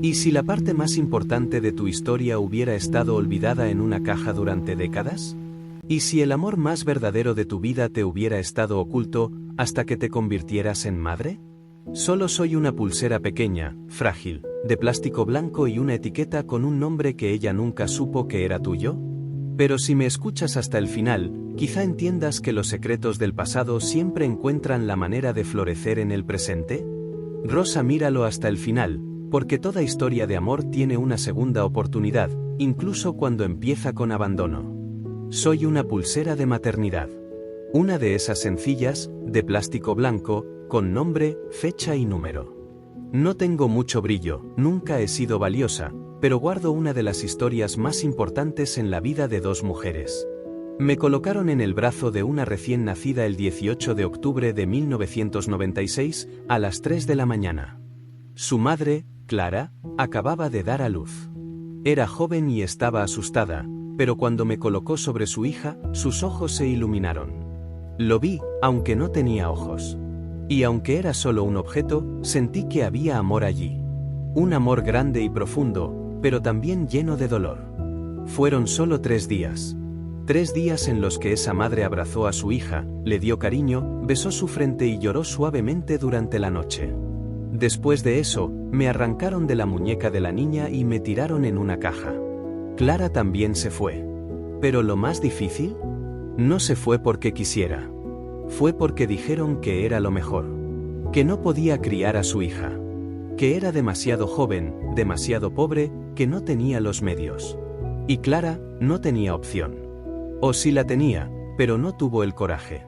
¿Y si la parte más importante de tu historia hubiera estado olvidada en una caja durante décadas? ¿Y si el amor más verdadero de tu vida te hubiera estado oculto hasta que te convirtieras en madre? Solo soy una pulsera pequeña, frágil, de plástico blanco y una etiqueta con un nombre que ella nunca supo que era tuyo. Pero si me escuchas hasta el final, quizá entiendas que los secretos del pasado siempre encuentran la manera de florecer en el presente. Rosa, míralo hasta el final, porque toda historia de amor tiene una segunda oportunidad, incluso cuando empieza con abandono. Soy una pulsera de maternidad. Una de esas sencillas, de plástico blanco, con nombre, fecha y número. No tengo mucho brillo, nunca he sido valiosa, pero guardo una de las historias más importantes en la vida de dos mujeres. Me colocaron en el brazo de una recién nacida el 18 de octubre de 1996, a las 3 de la mañana. Su madre, Clara, acababa de dar a luz. Era joven y estaba asustada, pero cuando me colocó sobre su hija, sus ojos se iluminaron. Lo vi, aunque no tenía ojos. Y aunque era solo un objeto, sentí que había amor allí. Un amor grande y profundo, pero también lleno de dolor. Fueron solo 3 días. 3 días en los que esa madre abrazó a su hija, le dio cariño, besó su frente y lloró suavemente durante la noche. Después de eso, me arrancaron de la muñeca de la niña y me tiraron en una caja. Clara también se fue. Pero lo más difícil, no se fue porque quisiera. Fue porque dijeron que era lo mejor. Que no podía criar a su hija. Que era demasiado joven, demasiado pobre, que no tenía los medios. Y Clara no tenía opción. O sí la tenía, pero no tuvo el coraje.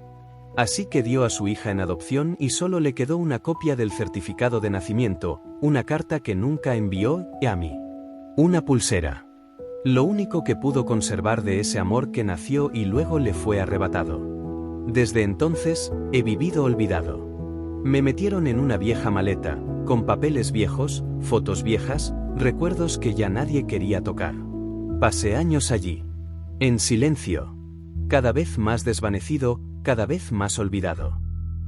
Así que dio a su hija en adopción y solo le quedó una copia del certificado de nacimiento, una carta que nunca envió a mí. Una pulsera. Lo único que pudo conservar de ese amor que nació y luego le fue arrebatado. Desde entonces, he vivido olvidado. Me metieron en una vieja maleta, con papeles viejos, fotos viejas, recuerdos que ya nadie quería tocar. Pasé años allí. En silencio. Cada vez más desvanecido, cada vez más olvidado.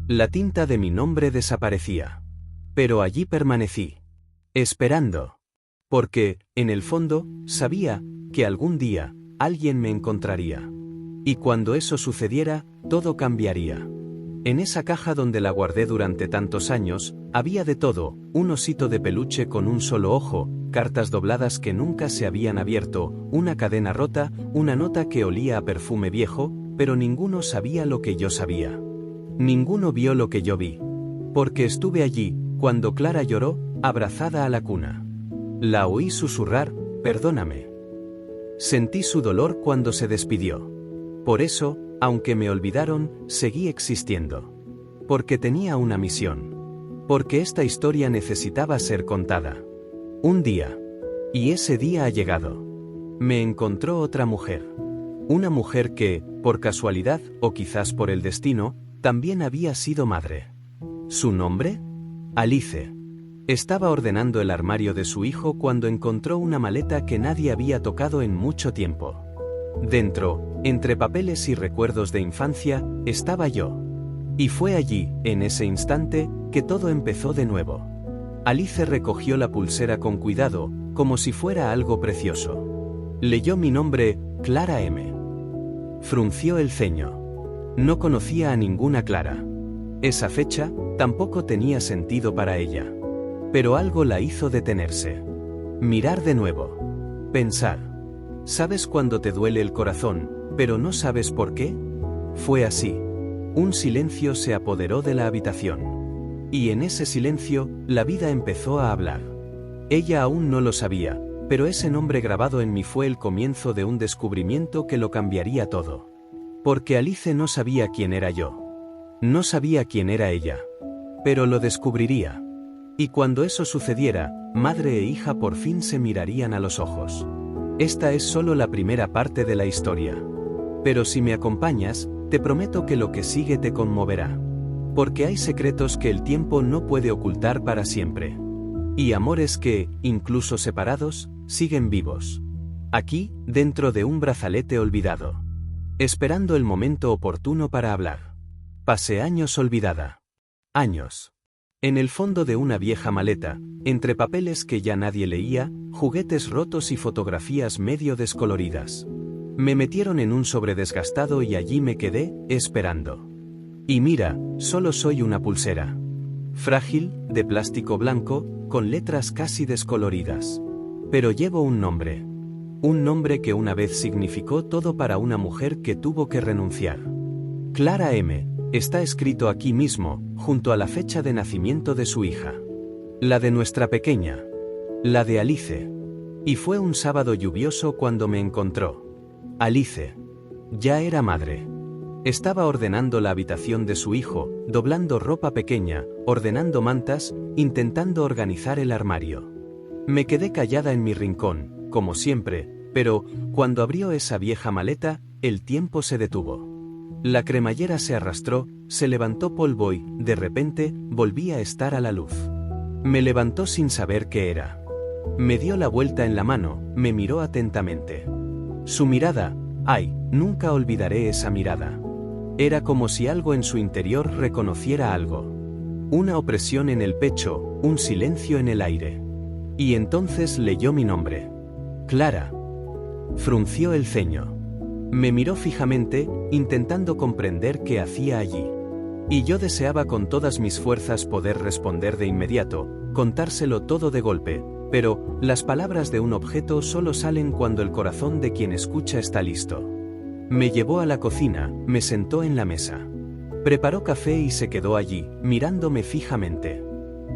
La tinta de mi nombre desaparecía. Pero allí permanecí. Esperando. Porque, en el fondo, sabía que algún día, alguien me encontraría. Y cuando eso sucediera, todo cambiaría. En esa caja donde la guardé durante tantos años, había de todo: un osito de peluche con un solo ojo, cartas dobladas que nunca se habían abierto, una cadena rota, una nota que olía a perfume viejo, pero ninguno sabía lo que yo sabía. Ninguno vio lo que yo vi. Porque estuve allí, cuando Clara lloró, abrazada a la cuna. La oí susurrar, perdóname. Sentí su dolor cuando se despidió. Por eso, aunque me olvidaron, seguí existiendo. Porque tenía una misión. Porque esta historia necesitaba ser contada. Un día. Y ese día ha llegado. Me encontró otra mujer. Una mujer que, por casualidad, o quizás por el destino, también había sido madre. ¿Su nombre? Alice. Estaba ordenando el armario de su hijo cuando encontró una maleta que nadie había tocado en mucho tiempo. Dentro, entre papeles y recuerdos de infancia, estaba yo. Y fue allí, en ese instante, que todo empezó de nuevo. Alice recogió la pulsera con cuidado, como si fuera algo precioso. Leyó mi nombre, Clara M. Frunció el ceño. No conocía a ninguna Clara. Esa fecha, tampoco tenía sentido para ella. Pero algo la hizo detenerse. Mirar de nuevo. Pensar. ¿Sabes cuando te duele el corazón, pero no sabes por qué? Fue así. Un silencio se apoderó de la habitación. Y en ese silencio, la vida empezó a hablar. Ella aún no lo sabía, pero ese nombre grabado en mí fue el comienzo de un descubrimiento que lo cambiaría todo. Porque Alice no sabía quién era yo. No sabía quién era ella. Pero lo descubriría. Y cuando eso sucediera, madre e hija por fin se mirarían a los ojos. Esta es solo la primera parte de la historia. Pero si me acompañas, te prometo que lo que sigue te conmoverá. Porque hay secretos que el tiempo no puede ocultar para siempre. Y amores que, incluso separados, siguen vivos. Aquí, dentro de un brazalete olvidado. Esperando el momento oportuno para hablar. Pasé años olvidada. Años. En el fondo de una vieja maleta, entre papeles que ya nadie leía, juguetes rotos y fotografías medio descoloridas. Me metieron en un sobre desgastado y allí me quedé, esperando. Y mira, solo soy una pulsera. Frágil, de plástico blanco, con letras casi descoloridas. Pero llevo un nombre. Un nombre que una vez significó todo para una mujer que tuvo que renunciar. Clara M. Está escrito aquí mismo, junto a la fecha de nacimiento de su hija. La de nuestra pequeña. La de Alice. Y fue un sábado lluvioso cuando me encontró. Alice. Ya era madre. Estaba ordenando la habitación de su hijo, doblando ropa pequeña, ordenando mantas, intentando organizar el armario. Me quedé callada en mi rincón, como siempre, pero, cuando abrió esa vieja maleta, el tiempo se detuvo. La cremallera se arrastró, se levantó polvo y, de repente, volví a estar a la luz. Me levantó sin saber qué era. Me dio la vuelta en la mano, me miró atentamente. Su mirada, ay, nunca olvidaré esa mirada. Era como si algo en su interior reconociera algo. Una opresión en el pecho, un silencio en el aire. Y entonces leyó mi nombre. Clara. Frunció el ceño. Me miró fijamente, intentando comprender qué hacía allí. Y yo deseaba con todas mis fuerzas poder responder de inmediato, contárselo todo de golpe, pero las palabras de un objeto solo salen cuando el corazón de quien escucha está listo. Me llevó a la cocina, me sentó en la mesa. Preparó café y se quedó allí, mirándome fijamente.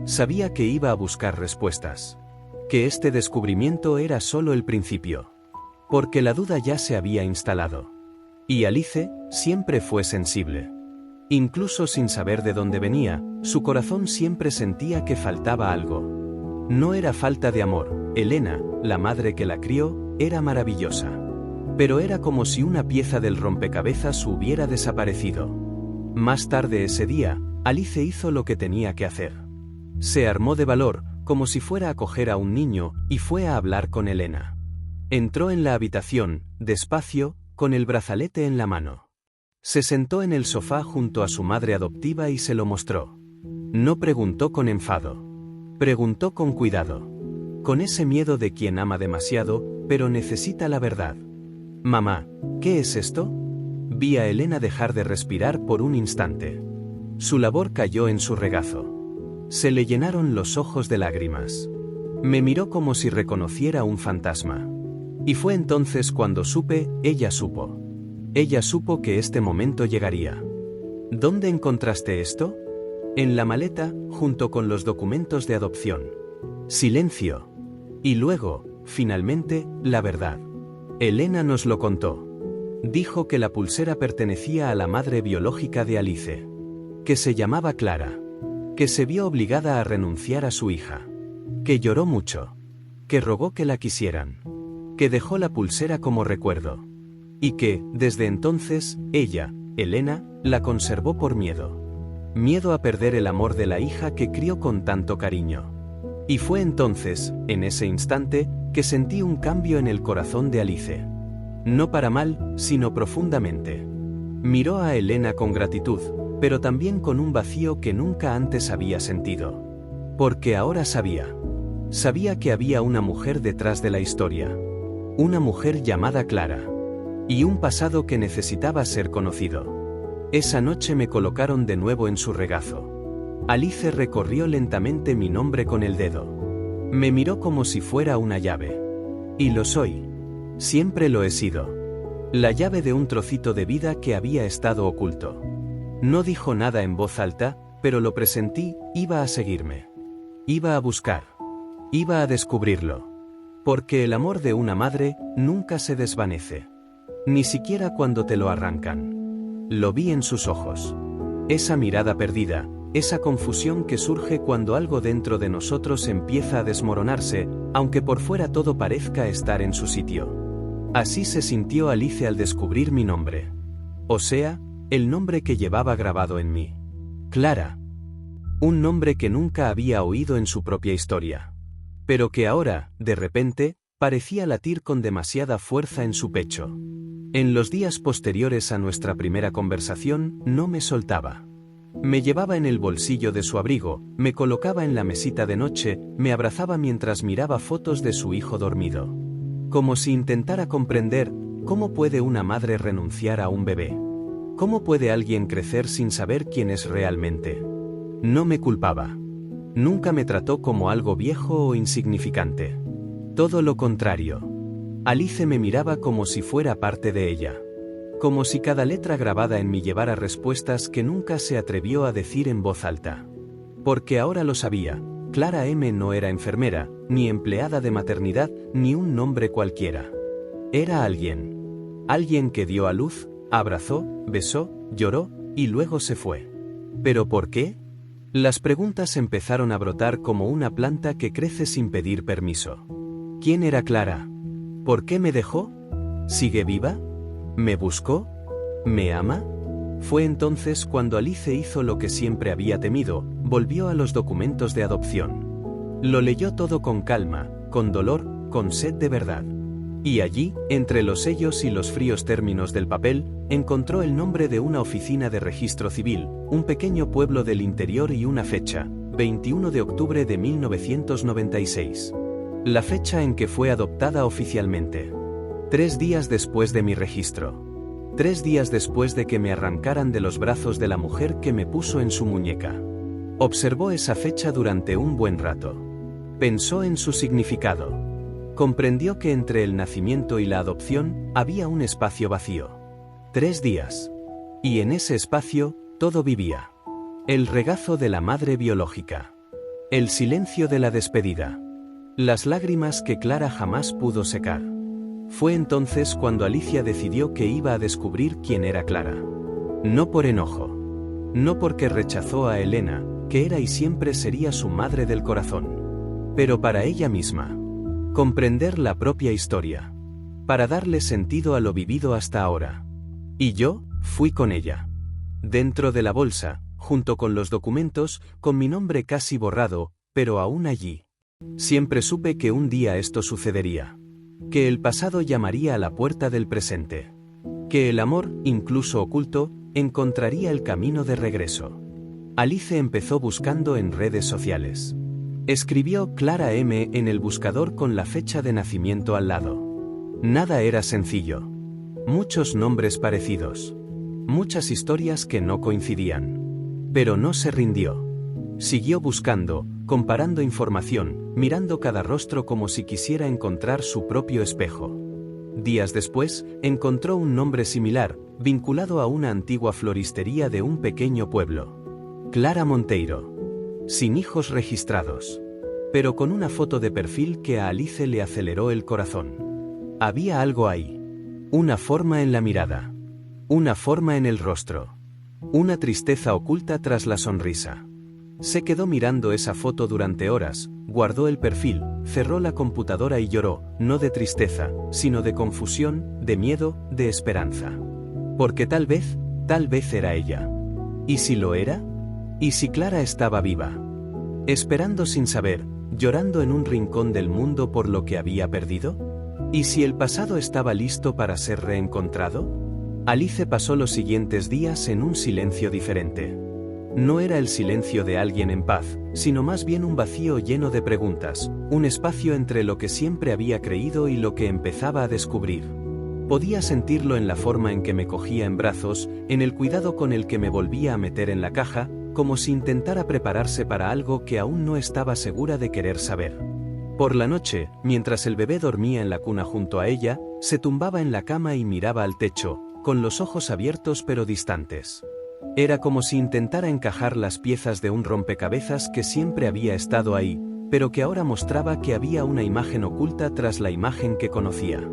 Sabía que iba a buscar respuestas. Que este descubrimiento era solo el principio. Porque la duda ya se había instalado. Y Alice siempre fue sensible. Incluso sin saber de dónde venía, su corazón siempre sentía que faltaba algo. No era falta de amor, Elena, la madre que la crió, era maravillosa. Pero era como si una pieza del rompecabezas hubiera desaparecido. Más tarde ese día, Alice hizo lo que tenía que hacer. Se armó de valor, como si fuera a coger a un niño, y fue a hablar con Elena. Entró en la habitación, despacio, con el brazalete en la mano. Se sentó en el sofá junto a su madre adoptiva y se lo mostró. No preguntó con enfado. Preguntó con cuidado. Con ese miedo de quien ama demasiado, pero necesita la verdad. Mamá, ¿qué es esto? Vi a Elena dejar de respirar por un instante. Su labor cayó en su regazo. Se le llenaron los ojos de lágrimas. Me miró como si reconociera un fantasma. Y fue entonces cuando supe, ella supo. Ella supo que este momento llegaría. ¿Dónde encontraste esto? En la maleta, junto con los documentos de adopción. Silencio. Y luego, finalmente, la verdad. Elena nos lo contó. Dijo que la pulsera pertenecía a la madre biológica de Alice. Que se llamaba Clara. Que se vio obligada a renunciar a su hija. Que lloró mucho. Que rogó que la quisieran. Que dejó la pulsera como recuerdo. Y que, desde entonces, ella, Elena, la conservó por miedo. Miedo a perder el amor de la hija que crió con tanto cariño. Y fue entonces, en ese instante, que sentí un cambio en el corazón de Alice. No para mal, sino profundamente. Miró a Elena con gratitud, pero también con un vacío que nunca antes había sentido. Porque ahora sabía. Sabía que había una mujer detrás de la historia. Una mujer llamada Clara. Y un pasado que necesitaba ser conocido. Esa noche me colocaron de nuevo en su regazo. Alice recorrió lentamente mi nombre con el dedo. Me miró como si fuera una llave. Y lo soy. Siempre lo he sido. La llave de un trocito de vida que había estado oculto. No dijo nada en voz alta, pero lo presentí, iba a seguirme. Iba a buscar. Iba a descubrirlo. Porque el amor de una madre nunca se desvanece. Ni siquiera cuando te lo arrancan. Lo vi en sus ojos. Esa mirada perdida, esa confusión que surge cuando algo dentro de nosotros empieza a desmoronarse, aunque por fuera todo parezca estar en su sitio. Así se sintió Alice al descubrir mi nombre. O sea, el nombre que llevaba grabado en mí. Clara. Un nombre que nunca había oído en su propia historia. Pero que ahora, de repente, parecía latir con demasiada fuerza en su pecho. En los días posteriores a nuestra primera conversación, no me soltaba. Me llevaba en el bolsillo de su abrigo, me colocaba en la mesita de noche, me abrazaba mientras miraba fotos de su hijo dormido. Como si intentara comprender, ¿cómo puede una madre renunciar a un bebé? ¿Cómo puede alguien crecer sin saber quién es realmente? No me culpaba. Nunca me trató como algo viejo o insignificante. Todo lo contrario. Alice me miraba como si fuera parte de ella. Como si cada letra grabada en mí llevara respuestas que nunca se atrevió a decir en voz alta. Porque ahora lo sabía, Clara M. no era enfermera, ni empleada de maternidad, ni un nombre cualquiera. Era alguien. Alguien que dio a luz, abrazó, besó, lloró, y luego se fue. ¿Pero por qué? Las preguntas empezaron a brotar como una planta que crece sin pedir permiso. ¿Quién era Clara? ¿Por qué me dejó? ¿Sigue viva? ¿Me buscó? ¿Me ama? Fue entonces cuando Alice hizo lo que siempre había temido, volvió a los documentos de adopción. Lo leyó todo con calma, con dolor, con sed de verdad. Y allí, entre los sellos y los fríos términos del papel, encontró el nombre de una oficina de registro civil, un pequeño pueblo del interior y una fecha, 21 de octubre de 1996. La fecha en que fue adoptada oficialmente. 3 días después de mi registro. 3 días después de que me arrancaran de los brazos de la mujer que me puso en su muñeca. Observó esa fecha durante un buen rato. Pensó en su significado. Comprendió que entre el nacimiento y la adopción había un espacio vacío. 3 días. Y en ese espacio, todo vivía. El regazo de la madre biológica. El silencio de la despedida. Las lágrimas que Clara jamás pudo secar. Fue entonces cuando Alicia decidió que iba a descubrir quién era Clara. No por enojo. No porque rechazó a Elena, que era y siempre sería su madre del corazón. Pero para ella misma. Comprender la propia historia. Para darle sentido a lo vivido hasta ahora. Y yo, fui con ella. Dentro de la bolsa, junto con los documentos, con mi nombre casi borrado, pero aún allí. Siempre supe que un día esto sucedería. Que el pasado llamaría a la puerta del presente. Que el amor, incluso oculto, encontraría el camino de regreso. Alice empezó buscando en redes sociales. Escribió Clara M. en el buscador con la fecha de nacimiento al lado. Nada era sencillo. Muchos nombres parecidos. Muchas historias que no coincidían. Pero no se rindió. Siguió buscando, comparando información, mirando cada rostro como si quisiera encontrar su propio espejo. Días después, encontró un nombre similar, vinculado a una antigua floristería de un pequeño pueblo. Clara Monteiro. Sin hijos registrados. Pero con una foto de perfil que a Alice le aceleró el corazón. Había algo ahí. Una forma en la mirada. Una forma en el rostro. Una tristeza oculta tras la sonrisa. Se quedó mirando esa foto durante horas, guardó el perfil, cerró la computadora y lloró, no de tristeza, sino de confusión, de miedo, de esperanza. Porque tal vez era ella. ¿Y si lo era? ¿Y si Clara estaba viva? Esperando sin saber, llorando en un rincón del mundo por lo que había perdido. ¿Y si el pasado estaba listo para ser reencontrado? Alice pasó los siguientes días en un silencio diferente. No era el silencio de alguien en paz, sino más bien un vacío lleno de preguntas, un espacio entre lo que siempre había creído y lo que empezaba a descubrir. Podía sentirlo en la forma en que me cogía en brazos, en el cuidado con el que me volvía a meter en la caja, como si intentara prepararse para algo que aún no estaba segura de querer saber. Por la noche, mientras el bebé dormía en la cuna junto a ella, se tumbaba en la cama y miraba al techo, con los ojos abiertos pero distantes. Era como si intentara encajar las piezas de un rompecabezas que siempre había estado ahí, pero que ahora mostraba que había una imagen oculta tras la imagen que conocía.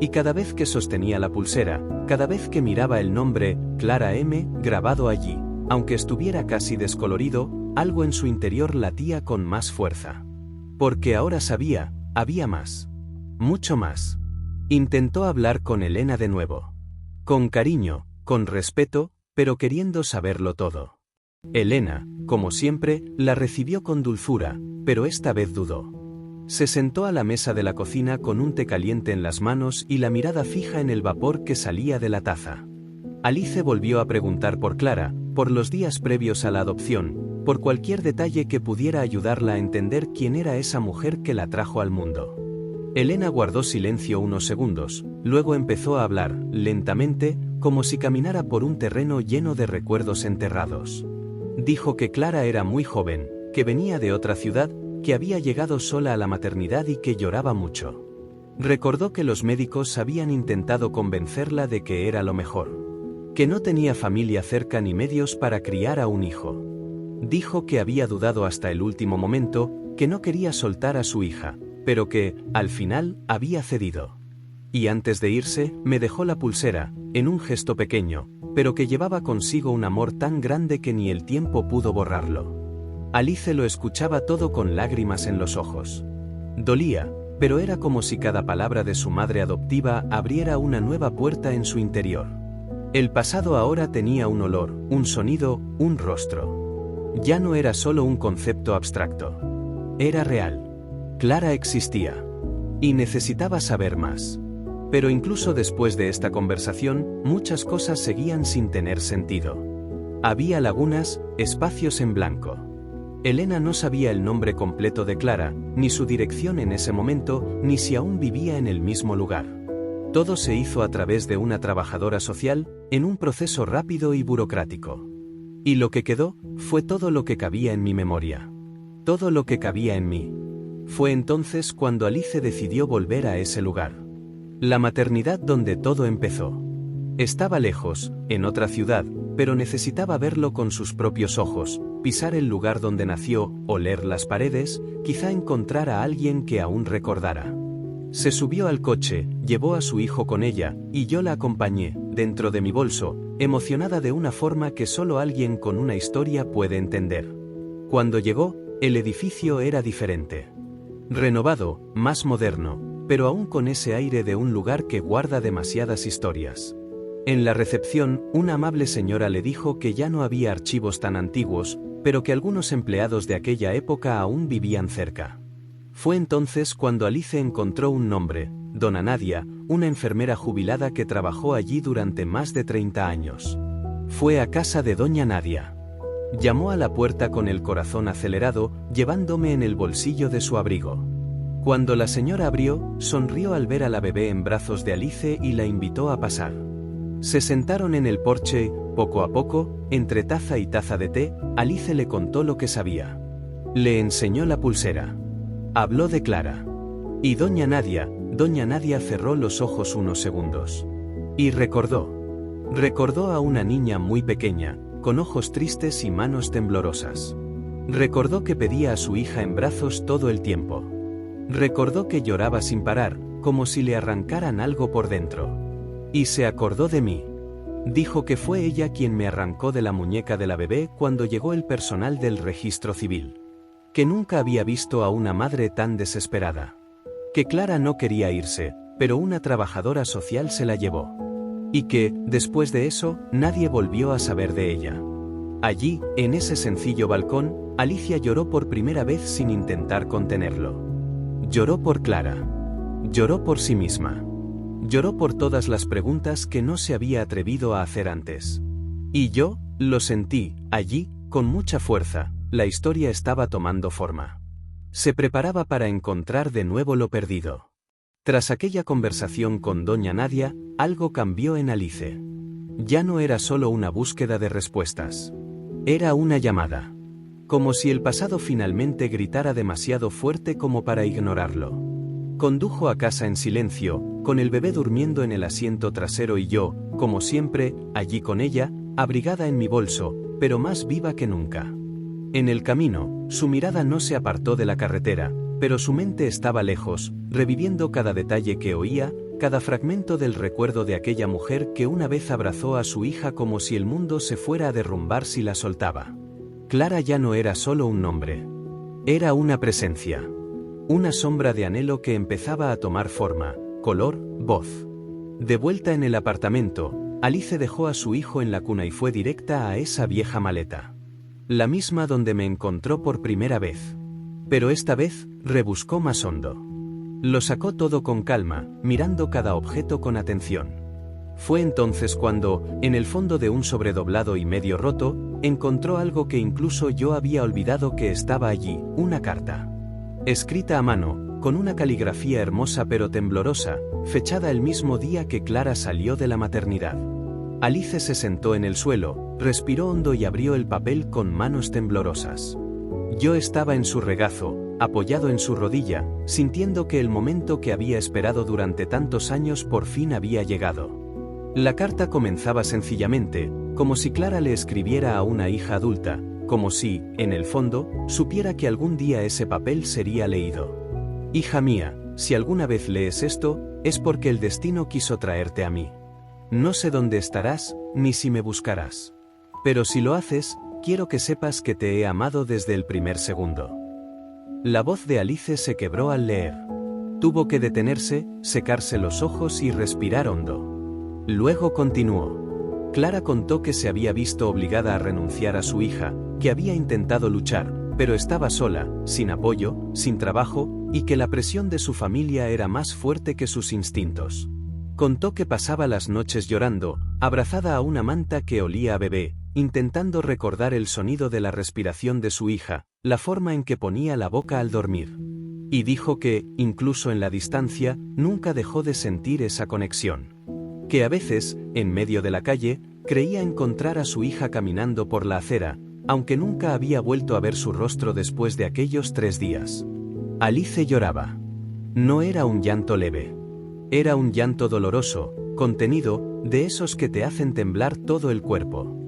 Y cada vez que sostenía la pulsera, cada vez que miraba el nombre, Clara M., grabado allí, aunque estuviera casi descolorido, algo en su interior latía con más fuerza. Porque ahora sabía, había más. Mucho más. Intentó hablar con Elena de nuevo. Con cariño, con respeto, pero queriendo saberlo todo. Elena, como siempre, la recibió con dulzura, pero esta vez dudó. Se sentó a la mesa de la cocina con un té caliente en las manos y la mirada fija en el vapor que salía de la taza. Alice volvió a preguntar por Clara, por los días previos a la adopción, por cualquier detalle que pudiera ayudarla a entender quién era esa mujer que la trajo al mundo. Elena guardó silencio unos segundos, luego empezó a hablar, lentamente, como si caminara por un terreno lleno de recuerdos enterrados. Dijo que Clara era muy joven, que venía de otra ciudad, que había llegado sola a la maternidad y que lloraba mucho. Recordó que los médicos habían intentado convencerla de que era lo mejor, que no tenía familia cerca ni medios para criar a un hijo. Dijo que había dudado hasta el último momento, que no quería soltar a su hija, pero que, al final, había cedido. Y antes de irse, me dejó la pulsera, en un gesto pequeño, pero que llevaba consigo un amor tan grande que ni el tiempo pudo borrarlo. Alice lo escuchaba todo con lágrimas en los ojos. Dolía, pero era como si cada palabra de su madre adoptiva abriera una nueva puerta en su interior. El pasado ahora tenía un olor, un sonido, un rostro. Ya no era solo un concepto abstracto. Era real. Clara existía. Y necesitaba saber más. Pero incluso después de esta conversación, muchas cosas seguían sin tener sentido. Había lagunas, espacios en blanco. Elena no sabía el nombre completo de Clara, ni su dirección en ese momento, ni si aún vivía en el mismo lugar. Todo se hizo a través de una trabajadora social, en un proceso rápido y burocrático. Y lo que quedó, fue todo lo que cabía en mi memoria. Todo lo que cabía en mí. Fue entonces cuando Alice decidió volver a ese lugar. La maternidad donde todo empezó. Estaba lejos, en otra ciudad, pero necesitaba verlo con sus propios ojos, pisar el lugar donde nació, oler las paredes, quizá encontrar a alguien que aún recordara. Se subió al coche, llevó a su hijo con ella, y yo la acompañé, dentro de mi bolso, emocionada de una forma que solo alguien con una historia puede entender. Cuando llegó, el edificio era diferente. Renovado, más moderno, pero aún con ese aire de un lugar que guarda demasiadas historias. En la recepción, una amable señora le dijo que ya no había archivos tan antiguos, pero que algunos empleados de aquella época aún vivían cerca. Fue entonces cuando Alice encontró un nombre, Dona Nadia, una enfermera jubilada que trabajó allí durante más de 30 años. Fue a casa de Doña Nadia. Llamó a la puerta con el corazón acelerado, llevándome en el bolsillo de su abrigo. Cuando la señora abrió, sonrió al ver a la bebé en brazos de Alice y la invitó a pasar. Se sentaron en el porche, poco a poco, entre taza y taza de té, Alice le contó lo que sabía. Le enseñó la pulsera. Habló de Clara. Y Doña Nadia cerró los ojos unos segundos. Y recordó. Recordó a una niña muy pequeña, con ojos tristes y manos temblorosas. Recordó que pedía a su hija en brazos todo el tiempo. Recordó que lloraba sin parar, como si le arrancaran algo por dentro. Y se acordó de mí. Dijo que fue ella quien me arrancó de la muñeca de la bebé cuando llegó el personal del registro civil. Que nunca había visto a una madre tan desesperada. Que Clara no quería irse, pero una trabajadora social se la llevó. Y que, después de eso, nadie volvió a saber de ella. Allí, en ese sencillo balcón, Alicia lloró por primera vez sin intentar contenerlo. Lloró por Clara. Lloró por sí misma. Lloró por todas las preguntas que no se había atrevido a hacer antes. Y yo, lo sentí, allí, con mucha fuerza. La historia estaba tomando forma. Se preparaba para encontrar de nuevo lo perdido. Tras aquella conversación con Doña Nadia, algo cambió en Alice. Ya no era solo una búsqueda de respuestas. Era una llamada. Como si el pasado finalmente gritara demasiado fuerte como para ignorarlo. Condujo a casa en silencio, con el bebé durmiendo en el asiento trasero y yo, como siempre, allí con ella, abrigada en mi bolso, pero más viva que nunca. En el camino, su mirada no se apartó de la carretera, pero su mente estaba lejos, reviviendo cada detalle que oía, cada fragmento del recuerdo de aquella mujer que una vez abrazó a su hija como si el mundo se fuera a derrumbar si la soltaba. Clara ya no era solo un nombre. Era una presencia. Una sombra de anhelo que empezaba a tomar forma, color, voz. De vuelta en el apartamento, Alice dejó a su hijo en la cuna y fue directa a esa vieja maleta. La misma donde me encontró por primera vez. Pero esta vez, rebuscó más hondo. Lo sacó todo con calma, mirando cada objeto con atención. Fue entonces cuando, en el fondo de un sobre doblado y medio roto, encontró algo que incluso yo había olvidado que estaba allí, una carta. Escrita a mano, con una caligrafía hermosa pero temblorosa, fechada el mismo día que Clara salió de la maternidad. Alice se sentó en el suelo, respiró hondo y abrió el papel con manos temblorosas. Yo estaba en su regazo, apoyado en su rodilla, sintiendo que el momento que había esperado durante tantos años por fin había llegado. La carta comenzaba sencillamente, como si Clara le escribiera a una hija adulta, como si, en el fondo, supiera que algún día ese papel sería leído. Hija mía, si alguna vez lees esto, es porque el destino quiso traerte a mí. No sé dónde estarás, ni si me buscarás. Pero si lo haces, quiero que sepas que te he amado desde el primer segundo. La voz de Alice se quebró al leer. Tuvo que detenerse, secarse los ojos y respirar hondo. Luego continuó. Clara contó que se había visto obligada a renunciar a su hija, que había intentado luchar, pero estaba sola, sin apoyo, sin trabajo, y que la presión de su familia era más fuerte que sus instintos. Contó que pasaba las noches llorando, abrazada a una manta que olía a bebé, intentando recordar el sonido de la respiración de su hija, la forma en que ponía la boca al dormir. Y dijo que, incluso en la distancia, nunca dejó de sentir esa conexión. Que a veces, en medio de la calle, creía encontrar a su hija caminando por la acera, aunque nunca había vuelto a ver su rostro después de aquellos 3 días. Alice lloraba. No era un llanto leve. Era un llanto doloroso, contenido, de esos que te hacen temblar todo el cuerpo.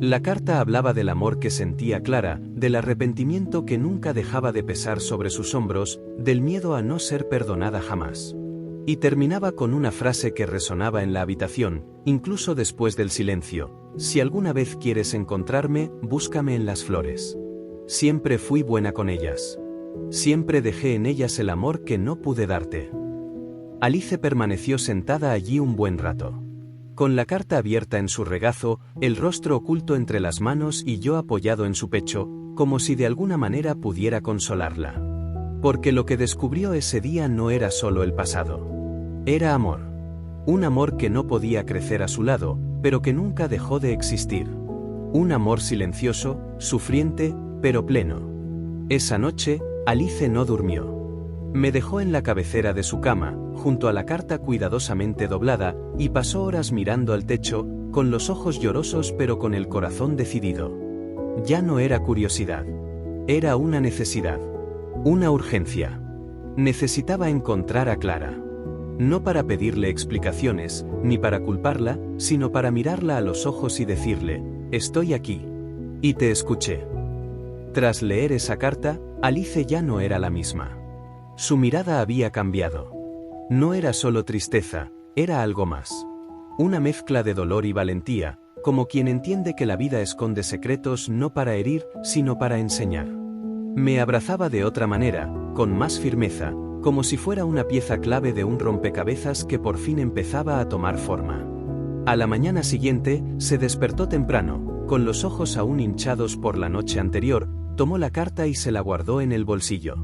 La carta hablaba del amor que sentía Clara, del arrepentimiento que nunca dejaba de pesar sobre sus hombros, del miedo a no ser perdonada jamás. Y terminaba con una frase que resonaba en la habitación, incluso después del silencio: si alguna vez quieres encontrarme, búscame en las flores. Siempre fui buena con ellas. Siempre dejé en ellas el amor que no pude darte. Alice permaneció sentada allí un buen rato. Con la carta abierta en su regazo, el rostro oculto entre las manos y yo apoyado en su pecho, como si de alguna manera pudiera consolarla. Porque lo que descubrió ese día no era solo el pasado. Era amor. Un amor que no podía crecer a su lado, pero que nunca dejó de existir. Un amor silencioso, sufriente, pero pleno. Esa noche, Alice no durmió. Me dejó en la cabecera de su cama, junto a la carta cuidadosamente doblada, y pasó horas mirando al techo, con los ojos llorosos pero con el corazón decidido. Ya no era curiosidad. Era una necesidad. Una urgencia. Necesitaba encontrar a Clara. No para pedirle explicaciones, ni para culparla, sino para mirarla a los ojos y decirle: estoy aquí. Y te escuché. Tras leer esa carta, Alice ya no era la misma. Su mirada había cambiado. No era solo tristeza, era algo más. Una mezcla de dolor y valentía, como quien entiende que la vida esconde secretos no para herir, sino para enseñar. Me abrazaba de otra manera, con más firmeza, como si fuera una pieza clave de un rompecabezas que por fin empezaba a tomar forma. A la mañana siguiente, se despertó temprano, con los ojos aún hinchados por la noche anterior, tomó la carta y se la guardó en el bolsillo.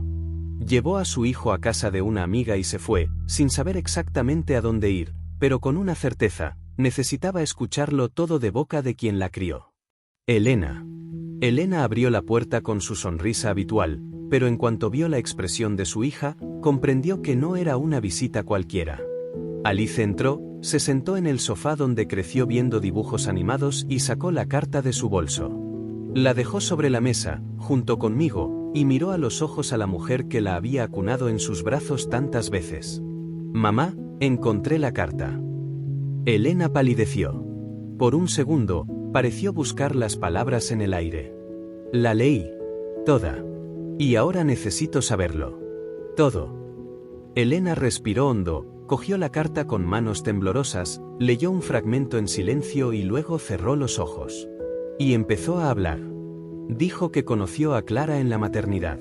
Llevó a su hijo a casa de una amiga y se fue, sin saber exactamente a dónde ir, pero con una certeza: necesitaba escucharlo todo de boca de quien la crió. Elena. Elena abrió la puerta con su sonrisa habitual, pero en cuanto vio la expresión de su hija, comprendió que no era una visita cualquiera. Alice entró, se sentó en el sofá donde creció viendo dibujos animados y sacó la carta de su bolso. La dejó sobre la mesa, junto conmigo, y miró a los ojos a la mujer que la había acunado en sus brazos tantas veces. Mamá, encontré la carta. Elena palideció. Por un segundo, pareció buscar las palabras en el aire. La leí. Toda. Y ahora necesito saberlo. Todo. Elena respiró hondo, cogió la carta con manos temblorosas, leyó un fragmento en silencio y luego cerró los ojos. Y empezó a hablar. Dijo que conoció a Clara en la maternidad.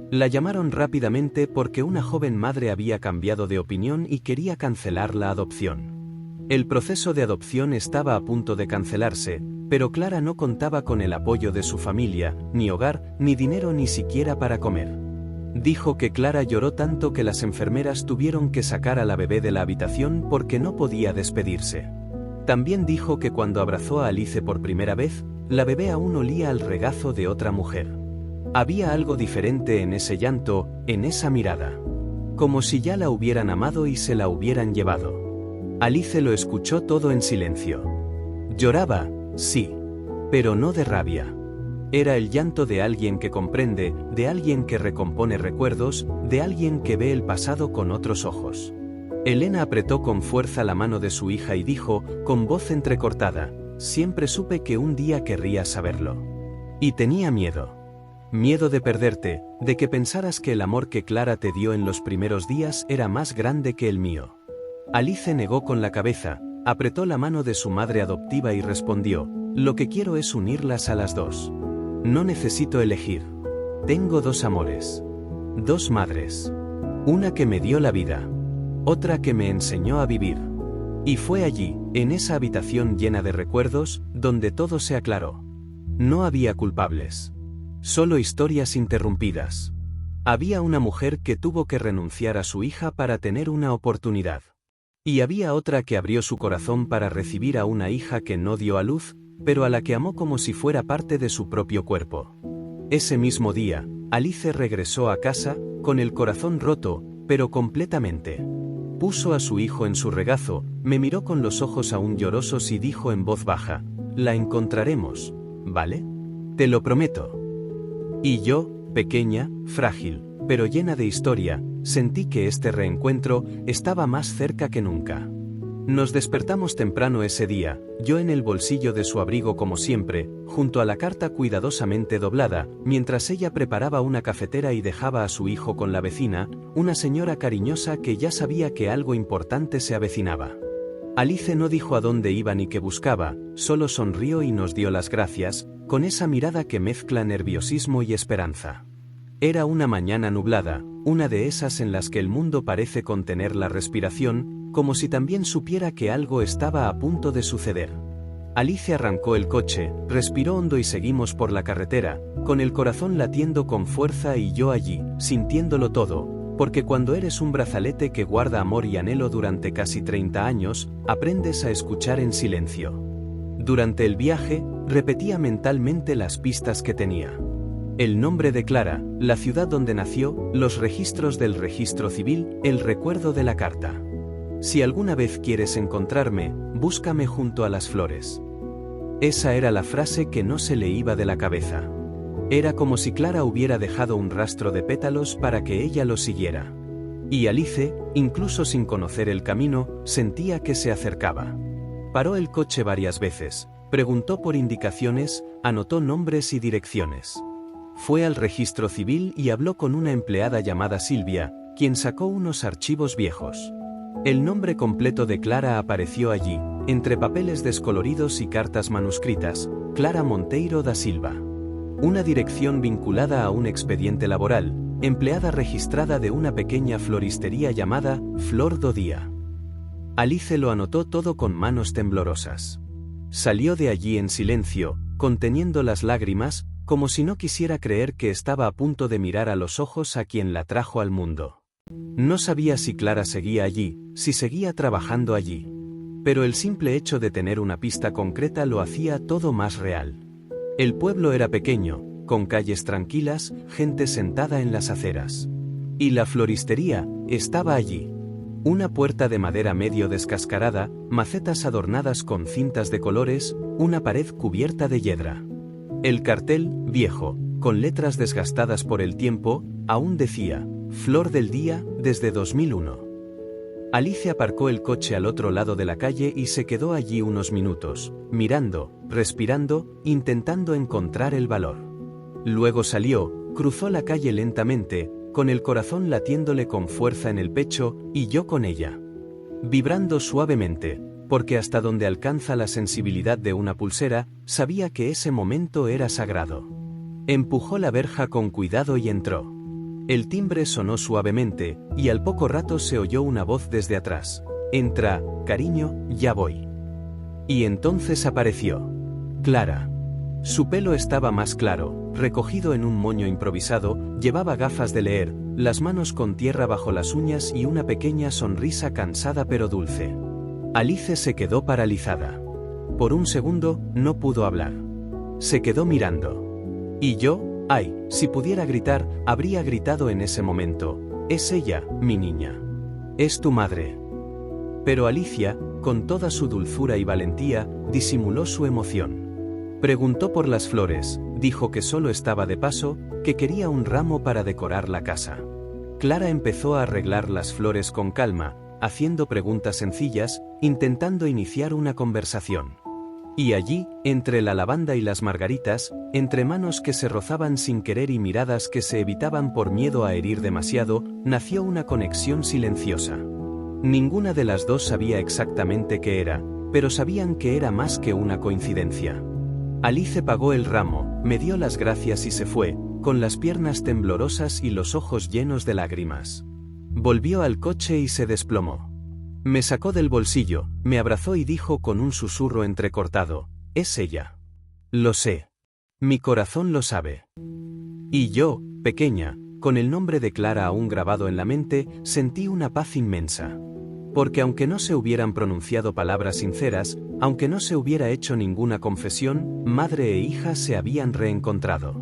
La llamaron rápidamente porque una joven madre había cambiado de opinión y quería cancelar la adopción. El proceso de adopción estaba a punto de cancelarse, pero Clara no contaba con el apoyo de su familia, ni hogar, ni dinero ni siquiera para comer. Dijo que Clara lloró tanto que las enfermeras tuvieron que sacar a la bebé de la habitación porque no podía despedirse. También dijo que cuando abrazó a Alice por primera vez, la bebé aún olía al regazo de otra mujer. Había algo diferente en ese llanto, en esa mirada. Como si ya la hubieran amado y se la hubieran llevado. Alice lo escuchó todo en silencio. Lloraba, sí. Pero no de rabia. Era el llanto de alguien que comprende, de alguien que recompone recuerdos, de alguien que ve el pasado con otros ojos. Elena apretó con fuerza la mano de su hija y dijo, con voz entrecortada, siempre supe que un día querrías saberlo. Y tenía miedo. Miedo de perderte, de que pensaras que el amor que Clara te dio en los primeros días era más grande que el mío. Alice negó con la cabeza, apretó la mano de su madre adoptiva y respondió, lo que quiero es unirlas a las dos. No necesito elegir. Tengo dos amores. Dos madres. Una que me dio la vida. Otra que me enseñó a vivir. Y fue allí, en esa habitación llena de recuerdos, donde todo se aclaró. No había culpables. Solo historias interrumpidas. Había una mujer que tuvo que renunciar a su hija para tener una oportunidad. Y había otra que abrió su corazón para recibir a una hija que no dio a luz, pero a la que amó como si fuera parte de su propio cuerpo. Ese mismo día, Alice regresó a casa, con el corazón roto, pero completamente. Puso a su hijo en su regazo, me miró con los ojos aún llorosos y dijo en voz baja, la encontraremos, ¿vale? Te lo prometo. Y yo, pequeña, frágil, pero llena de historia, sentí que este reencuentro estaba más cerca que nunca. Nos despertamos temprano ese día, yo en el bolsillo de su abrigo como siempre, junto a la carta cuidadosamente doblada, mientras ella preparaba una cafetera y dejaba a su hijo con la vecina, una señora cariñosa que ya sabía que algo importante se avecinaba. Alice no dijo a dónde iba ni qué buscaba, solo sonrió y nos dio las gracias, con esa mirada que mezcla nerviosismo y esperanza. Era una mañana nublada, una de esas en las que el mundo parece contener la respiración, como si también supiera que algo estaba a punto de suceder. Alice arrancó el coche, respiró hondo y seguimos por la carretera, con el corazón latiendo con fuerza y yo allí, sintiéndolo todo, porque cuando eres un brazalete que guarda amor y anhelo durante casi 30 años, aprendes a escuchar en silencio. Durante el viaje, repetía mentalmente las pistas que tenía. El nombre de Clara, la ciudad donde nació, los registros del registro civil, el recuerdo de la carta. Si alguna vez quieres encontrarme, búscame junto a las flores. Esa era la frase que no se le iba de la cabeza. Era como si Clara hubiera dejado un rastro de pétalos para que ella lo siguiera. Y Alice, incluso sin conocer el camino, sentía que se acercaba. Paró el coche varias veces, preguntó por indicaciones, anotó nombres y direcciones. Fue al registro civil y habló con una empleada llamada Silvia, quien sacó unos archivos viejos. El nombre completo de Clara apareció allí, entre papeles descoloridos y cartas manuscritas, Clara Monteiro da Silva. Una dirección vinculada a un expediente laboral, empleada registrada de una pequeña floristería llamada Flor do Día. Alice lo anotó todo con manos temblorosas. Salió de allí en silencio, conteniendo las lágrimas, como si no quisiera creer que estaba a punto de mirar a los ojos a quien la trajo al mundo. No sabía si Clara seguía allí, si seguía trabajando allí. Pero el simple hecho de tener una pista concreta lo hacía todo más real. El pueblo era pequeño, con calles tranquilas, gente sentada en las aceras. Y la floristería estaba allí. Una puerta de madera medio descascarada, macetas adornadas con cintas de colores, una pared cubierta de hiedra. El cartel, viejo, con letras desgastadas por el tiempo, aún decía, Flor del Día, desde 2001. Alice aparcó el coche al otro lado de la calle y se quedó allí unos minutos, mirando, respirando, intentando encontrar el valor. Luego salió, cruzó la calle lentamente, con el corazón latiéndole con fuerza en el pecho, y yo con ella. Vibrando suavemente, porque hasta donde alcanza la sensibilidad de una pulsera, sabía que ese momento era sagrado. Empujó la verja con cuidado y entró. El timbre sonó suavemente, y al poco rato se oyó una voz desde atrás. Entra, cariño, ya voy. Y entonces apareció Clara. Su pelo estaba más claro, recogido en un moño improvisado, llevaba gafas de leer, las manos con tierra bajo las uñas y una pequeña sonrisa cansada pero dulce. Alice se quedó paralizada. Por un segundo, no pudo hablar. Se quedó mirando. Y yo, ay, si pudiera gritar, habría gritado en ese momento. Es ella, mi niña. Es tu madre. Pero Alicia, con toda su dulzura y valentía, disimuló su emoción. Preguntó por las flores, dijo que solo estaba de paso, que quería un ramo para decorar la casa. Clara empezó a arreglar las flores con calma, haciendo preguntas sencillas, intentando iniciar una conversación. Y allí, entre la lavanda y las margaritas, entre manos que se rozaban sin querer y miradas que se evitaban por miedo a herir demasiado, nació una conexión silenciosa. Ninguna de las dos sabía exactamente qué era, pero sabían que era más que una coincidencia. Alice pagó el ramo, me dio las gracias y se fue, con las piernas temblorosas y los ojos llenos de lágrimas. Volvió al coche y se desplomó. Me sacó del bolsillo, me abrazó y dijo con un susurro entrecortado, es ella. Lo sé. Mi corazón lo sabe. Y yo, pequeña, con el nombre de Clara aún grabado en la mente, sentí una paz inmensa. Porque aunque no se hubieran pronunciado palabras sinceras, aunque no se hubiera hecho ninguna confesión, madre e hija se habían reencontrado.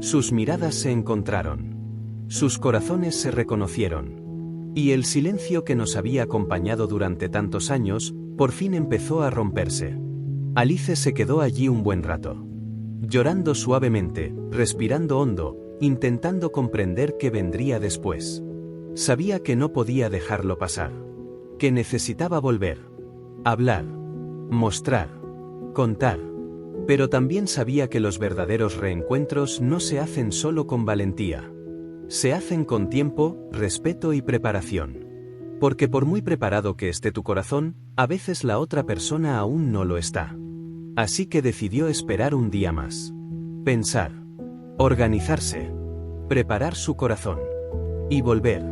Sus miradas se encontraron. Sus corazones se reconocieron. Y el silencio que nos había acompañado durante tantos años, por fin empezó a romperse. Alice se quedó allí un buen rato. Llorando suavemente, respirando hondo, intentando comprender qué vendría después. Sabía que no podía dejarlo pasar. Que necesitaba volver. Hablar. Mostrar. Contar. Pero también sabía que los verdaderos reencuentros no se hacen solo con valentía. Se hacen con tiempo, respeto y preparación. Porque por muy preparado que esté tu corazón, a veces la otra persona aún no lo está. Así que decidió esperar un día más. Pensar. Organizarse. Preparar su corazón. Y volver.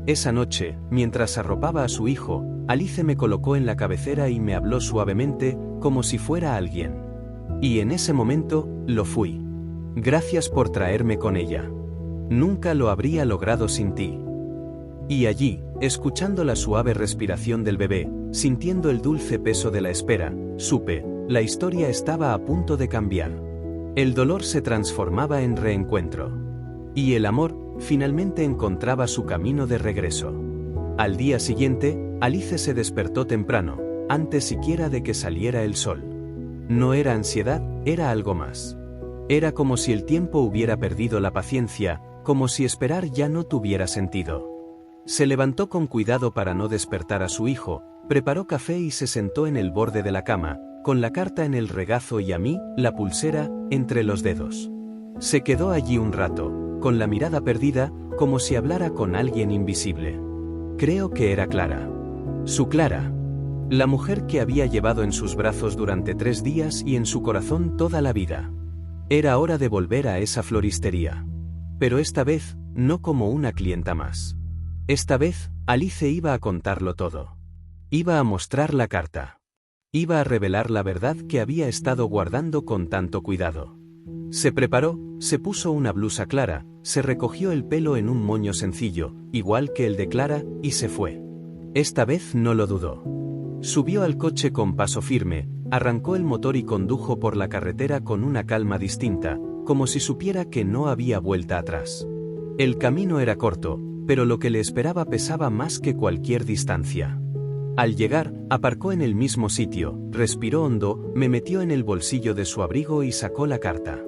Esa noche, mientras arropaba a su hijo, Alice me colocó en la cabecera y me habló suavemente, como si fuera alguien. Y en ese momento, lo fui. Gracias por traerme con ella. Nunca lo habría logrado sin ti. Y allí, escuchando la suave respiración del bebé, sintiendo el dulce peso de la espera, supe, la historia estaba a punto de cambiar. El dolor se transformaba en reencuentro. Y el amor, finalmente encontraba su camino de regreso. Al día siguiente, Alice se despertó temprano, antes siquiera de que saliera el sol. No era ansiedad, era algo más. Era como si el tiempo hubiera perdido la paciencia, como si esperar ya no tuviera sentido. Se levantó con cuidado para no despertar a su hijo, preparó café y se sentó en el borde de la cama, con la carta en el regazo y a mí, la pulsera, entre los dedos. Se quedó allí un rato, con la mirada perdida, como si hablara con alguien invisible. Creo que era Clara. Su Clara. La mujer que había llevado en sus brazos durante 3 días y en su corazón toda la vida. Era hora de volver a esa floristería. Pero esta vez, no como una clienta más. Esta vez, Alice iba a contarlo todo. Iba a mostrar la carta. Iba a revelar la verdad que había estado guardando con tanto cuidado. Se preparó, se puso una blusa clara, se recogió el pelo en un moño sencillo, igual que el de Clara, y se fue. Esta vez no lo dudó. Subió al coche con paso firme, arrancó el motor y condujo por la carretera con una calma distinta, como si supiera que no había vuelta atrás. El camino era corto, pero lo que le esperaba pesaba más que cualquier distancia. Al llegar, aparcó en el mismo sitio, respiró hondo, me metió en el bolsillo de su abrigo y sacó la carta.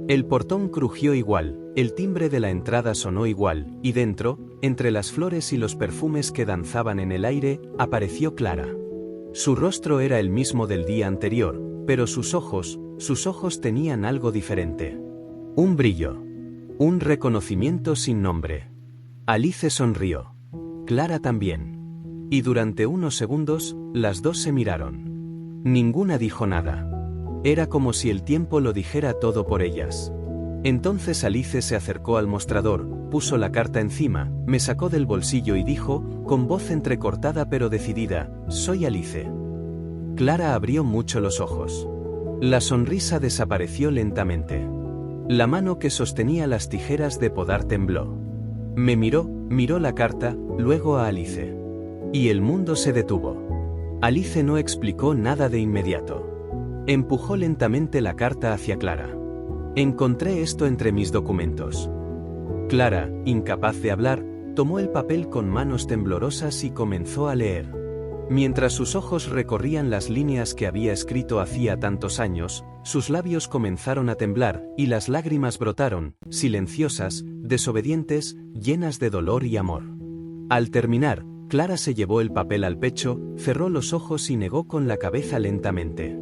El portón crujió igual, el timbre de la entrada sonó igual, y dentro, entre las flores y los perfumes que danzaban en el aire, apareció Clara. Su rostro era el mismo del día anterior, pero sus ojos tenían algo diferente. Un brillo. Un reconocimiento sin nombre. Alice sonrió. Clara también. Y durante unos segundos, las dos se miraron. Ninguna dijo nada. Era como si el tiempo lo dijera todo por ellas. Entonces Alice se acercó al mostrador, puso la carta encima, me sacó del bolsillo y dijo, con voz entrecortada pero decidida, «Soy Alice». Clara abrió mucho los ojos. La sonrisa desapareció lentamente. La mano que sostenía las tijeras de podar tembló. Me miró la carta, luego a Alice. Y el mundo se detuvo. Alice no explicó nada de inmediato. Empujó lentamente la carta hacia Clara. Encontré esto entre mis documentos. Clara, incapaz de hablar, tomó el papel con manos temblorosas y comenzó a leer. Mientras sus ojos recorrían las líneas que había escrito hacía tantos años, sus labios comenzaron a temblar y las lágrimas brotaron, silenciosas, desobedientes, llenas de dolor y amor. Al terminar, Clara se llevó el papel al pecho, cerró los ojos y negó con la cabeza lentamente.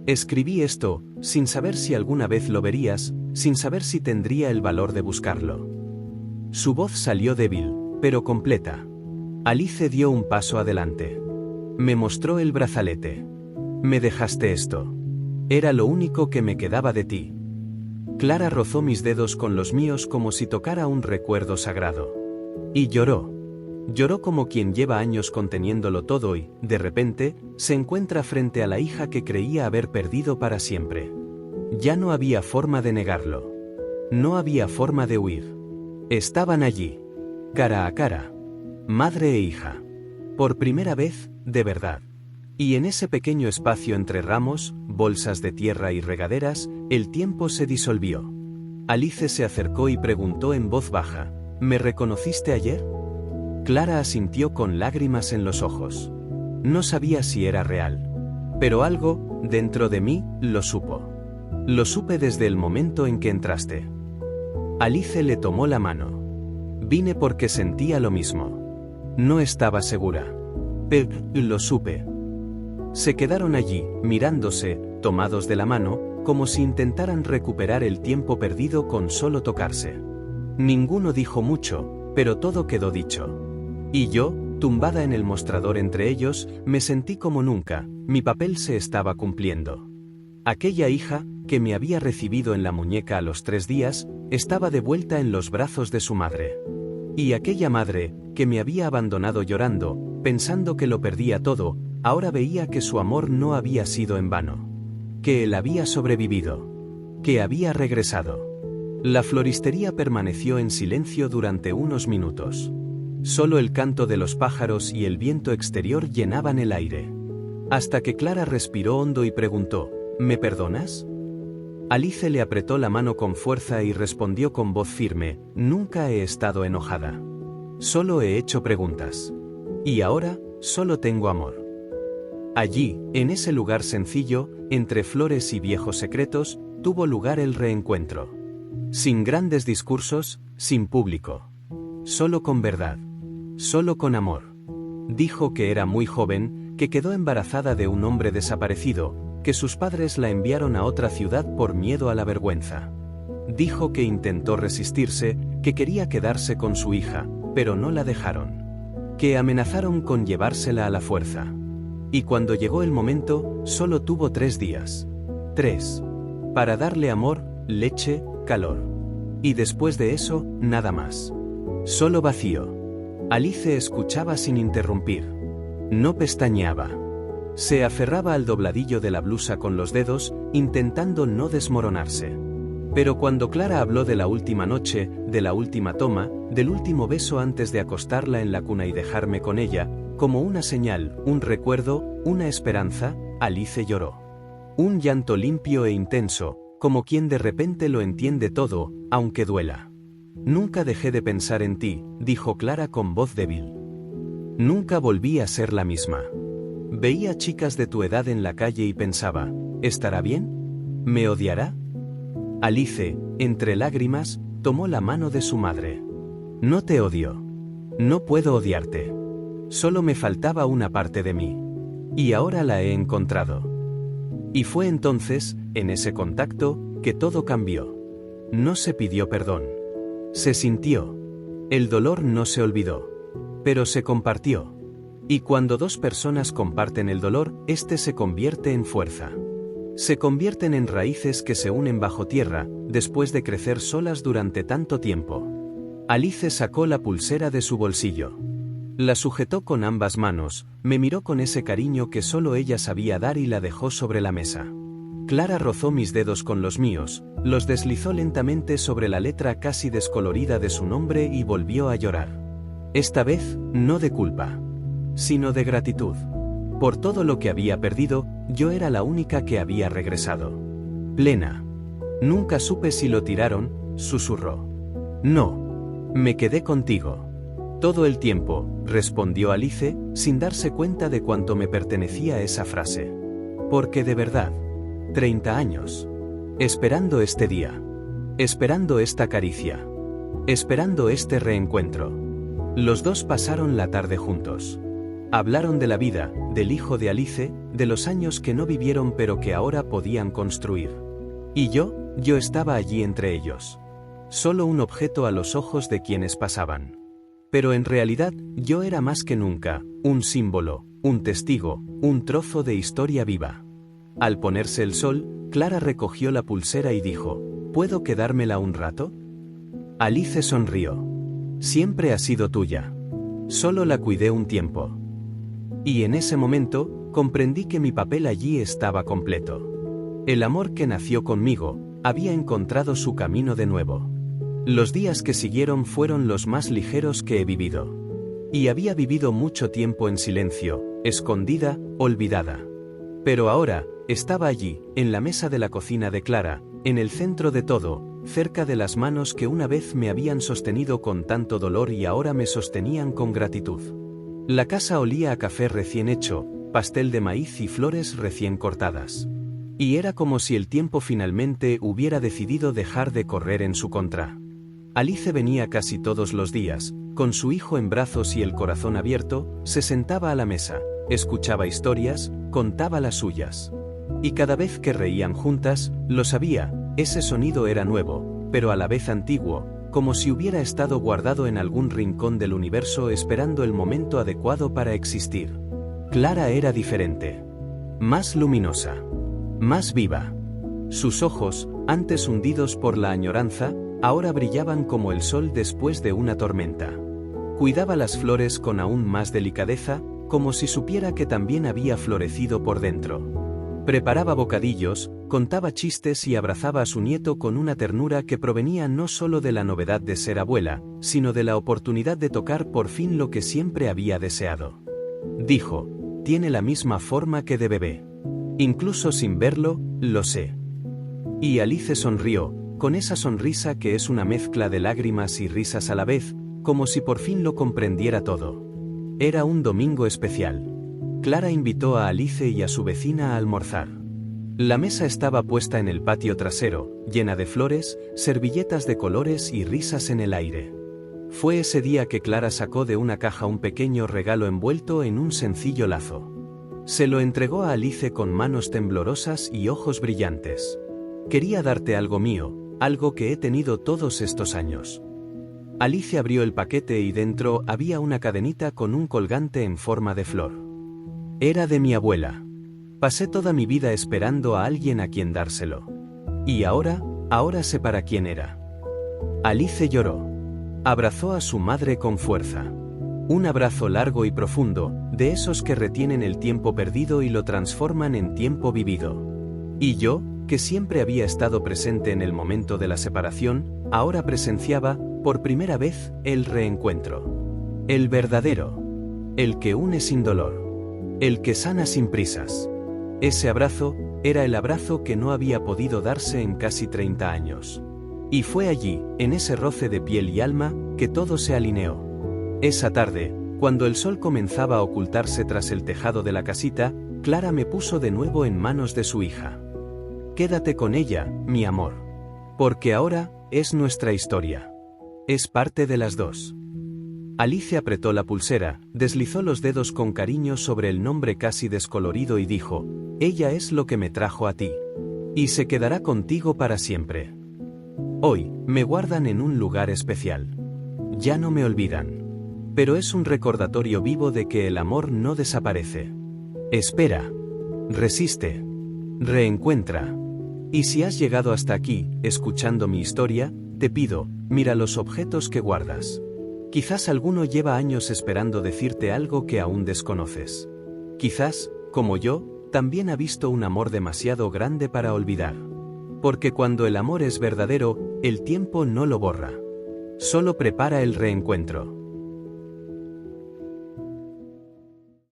Escribí esto, sin saber si alguna vez lo verías, sin saber si tendría el valor de buscarlo. Su voz salió débil, pero completa. Alice dio un paso adelante. Me mostró el brazalete. Me dejaste esto. Era lo único que me quedaba de ti. Clara rozó mis dedos con los míos como si tocara un recuerdo sagrado. Y lloró. Lloró como quien lleva años conteniéndolo todo y, de repente, se encuentra frente a la hija que creía haber perdido para siempre. Ya no había forma de negarlo. No había forma de huir. Estaban allí, cara a cara, madre e hija. Por primera vez, de verdad. Y en ese pequeño espacio entre ramos, bolsas de tierra y regaderas, el tiempo se disolvió. Alice se acercó y preguntó en voz baja, ¿me reconociste ayer? Clara asintió con lágrimas en los ojos. No sabía si era real. Pero algo, dentro de mí, lo supo. Lo supe desde el momento en que entraste. Alice le tomó la mano. Vine porque sentía lo mismo. No estaba segura. Pero lo supe. Se quedaron allí, mirándose, tomados de la mano, como si intentaran recuperar el tiempo perdido con solo tocarse. Ninguno dijo mucho, pero todo quedó dicho. Y yo, tumbada en el mostrador entre ellos, me sentí como nunca, mi papel se estaba cumpliendo. Aquella hija, que me había recibido en la muñeca a los 3 días, estaba de vuelta en los brazos de su madre. Y aquella madre, que me había abandonado llorando, pensando que lo perdía todo, ahora veía que su amor no había sido en vano. Que él había sobrevivido. Que había regresado. La floristería permaneció en silencio durante unos minutos. Solo el canto de los pájaros y el viento exterior llenaban el aire. Hasta que Clara respiró hondo y preguntó, ¿me perdonas? Alice le apretó la mano con fuerza y respondió con voz firme, nunca he estado enojada. Solo he hecho preguntas. Y ahora, solo tengo amor. Allí, en ese lugar sencillo, entre flores y viejos secretos, tuvo lugar el reencuentro. Sin grandes discursos, sin público. Solo con verdad. Solo con amor. Dijo que era muy joven, que quedó embarazada de un hombre desaparecido, que sus padres la enviaron a otra ciudad por miedo a la vergüenza. Dijo que intentó resistirse, que quería quedarse con su hija, pero no la dejaron. Que amenazaron con llevársela a la fuerza. Y cuando llegó el momento, solo tuvo 3 días. 3. Para darle amor, leche, calor. Y después de eso, nada más. Solo vacío. Alice escuchaba sin interrumpir. No pestañeaba. Se aferraba al dobladillo de la blusa con los dedos, intentando no desmoronarse. Pero cuando Clara habló de la última noche, de la última toma, del último beso antes de acostarla en la cuna y dejarme con ella, como una señal, un recuerdo, una esperanza, Alice lloró. Un llanto limpio e intenso, como quien de repente lo entiende todo, aunque duela. Nunca dejé de pensar en ti, dijo Clara con voz débil. Nunca volví a ser la misma. Veía chicas de tu edad en la calle y pensaba, ¿estará bien? ¿Me odiará? Alice, entre lágrimas, tomó la mano de su madre. No te odio. No puedo odiarte. Solo me faltaba una parte de mí. Y ahora la he encontrado. Y fue entonces, en ese contacto, que todo cambió. No se pidió perdón. Se sintió. El dolor no se olvidó. Pero se compartió. Y cuando 2 personas comparten el dolor, este se convierte en fuerza. Se convierten en raíces que se unen bajo tierra, después de crecer solas durante tanto tiempo. Alice sacó la pulsera de su bolsillo. La sujetó con ambas manos, me miró con ese cariño que solo ella sabía dar y la dejó sobre la mesa. Clara rozó mis dedos con los míos, los deslizó lentamente sobre la letra casi descolorida de su nombre y volvió a llorar. Esta vez, no de culpa, sino de gratitud. Por todo lo que había perdido, yo era la única que había regresado. Plena. Nunca supe si lo tiraron, susurró. No. Me quedé contigo. Todo el tiempo, respondió Alice, sin darse cuenta de cuánto me pertenecía esa frase. Porque de verdad. 30 años. Esperando este día. Esperando esta caricia. Esperando este reencuentro. Los dos pasaron la tarde juntos. Hablaron de la vida, del hijo de Alice, de los años que no vivieron pero que ahora podían construir. Y yo estaba allí entre ellos. Solo un objeto a los ojos de quienes pasaban. Pero en realidad, yo era más que nunca, un símbolo, un testigo, un trozo de historia viva. Al ponerse el sol, Clara recogió la pulsera y dijo, ¿puedo quedármela un rato? Alice sonrió. Siempre ha sido tuya. Solo la cuidé un tiempo. Y en ese momento, comprendí que mi papel allí estaba completo. El amor que nació conmigo, había encontrado su camino de nuevo. Los días que siguieron fueron los más ligeros que he vivido. Y había vivido mucho tiempo en silencio, escondida, olvidada. Pero ahora, estaba allí, en la mesa de la cocina de Clara, en el centro de todo, cerca de las manos que una vez me habían sostenido con tanto dolor y ahora me sostenían con gratitud. La casa olía a café recién hecho, pastel de maíz y flores recién cortadas. Y era como si el tiempo finalmente hubiera decidido dejar de correr en su contra. Alice venía casi todos los días, con su hijo en brazos y el corazón abierto, se sentaba a la mesa, escuchaba historias, contaba las suyas. Y cada vez que reían juntas, lo sabía, ese sonido era nuevo, pero a la vez antiguo, como si hubiera estado guardado en algún rincón del universo esperando el momento adecuado para existir. Clara era diferente. Más luminosa. Más viva. Sus ojos, antes hundidos por la añoranza, ahora brillaban como el sol después de una tormenta. Cuidaba las flores con aún más delicadeza, como si supiera que también había florecido por dentro. Preparaba bocadillos, contaba chistes y abrazaba a su nieto con una ternura que provenía no solo de la novedad de ser abuela, sino de la oportunidad de tocar por fin lo que siempre había deseado. Dijo, tiene la misma forma que de bebé. Incluso sin verlo, lo sé. Y Alice sonrió, con esa sonrisa que es una mezcla de lágrimas y risas a la vez, como si por fin lo comprendiera todo. Era un domingo especial. Clara invitó a Alice y a su vecina a almorzar. La mesa estaba puesta en el patio trasero, llena de flores, servilletas de colores y risas en el aire. Fue ese día que Clara sacó de una caja un pequeño regalo envuelto en un sencillo lazo. Se lo entregó a Alice con manos temblorosas y ojos brillantes. Quería darte algo mío, algo que he tenido todos estos años. Alice abrió el paquete y dentro había una cadenita con un colgante en forma de flor. Era de mi abuela. Pasé toda mi vida esperando a alguien a quien dárselo. Y ahora sé para quién era. Alice lloró. Abrazó a su madre con fuerza. Un abrazo largo y profundo, de esos que retienen el tiempo perdido y lo transforman en tiempo vivido. Y yo, que siempre había estado presente en el momento de la separación, ahora presenciaba, por primera vez, el reencuentro. El verdadero. El que une sin dolor. El que sana sin prisas. Ese abrazo, era el abrazo que no había podido darse en casi 30 años. Y fue allí, en ese roce de piel y alma, que todo se alineó. Esa tarde, cuando el sol comenzaba a ocultarse tras el tejado de la casita, Clara me puso de nuevo en manos de su hija. Quédate con ella, mi amor. Porque ahora, es nuestra historia. Es parte de las dos. Alice apretó la pulsera, deslizó los dedos con cariño sobre el nombre casi descolorido y dijo, ella es lo que me trajo a ti. Y se quedará contigo para siempre. Hoy, me guardan en un lugar especial. Ya no me olvidan. Pero es un recordatorio vivo de que el amor no desaparece. Espera. Resiste. Reencuentra. Y si has llegado hasta aquí, escuchando mi historia, te pido, mira los objetos que guardas. Quizás alguno lleva años esperando decirte algo que aún desconoces. Quizás, como yo, también ha visto un amor demasiado grande para olvidar. Porque cuando el amor es verdadero, el tiempo no lo borra. Solo prepara el reencuentro.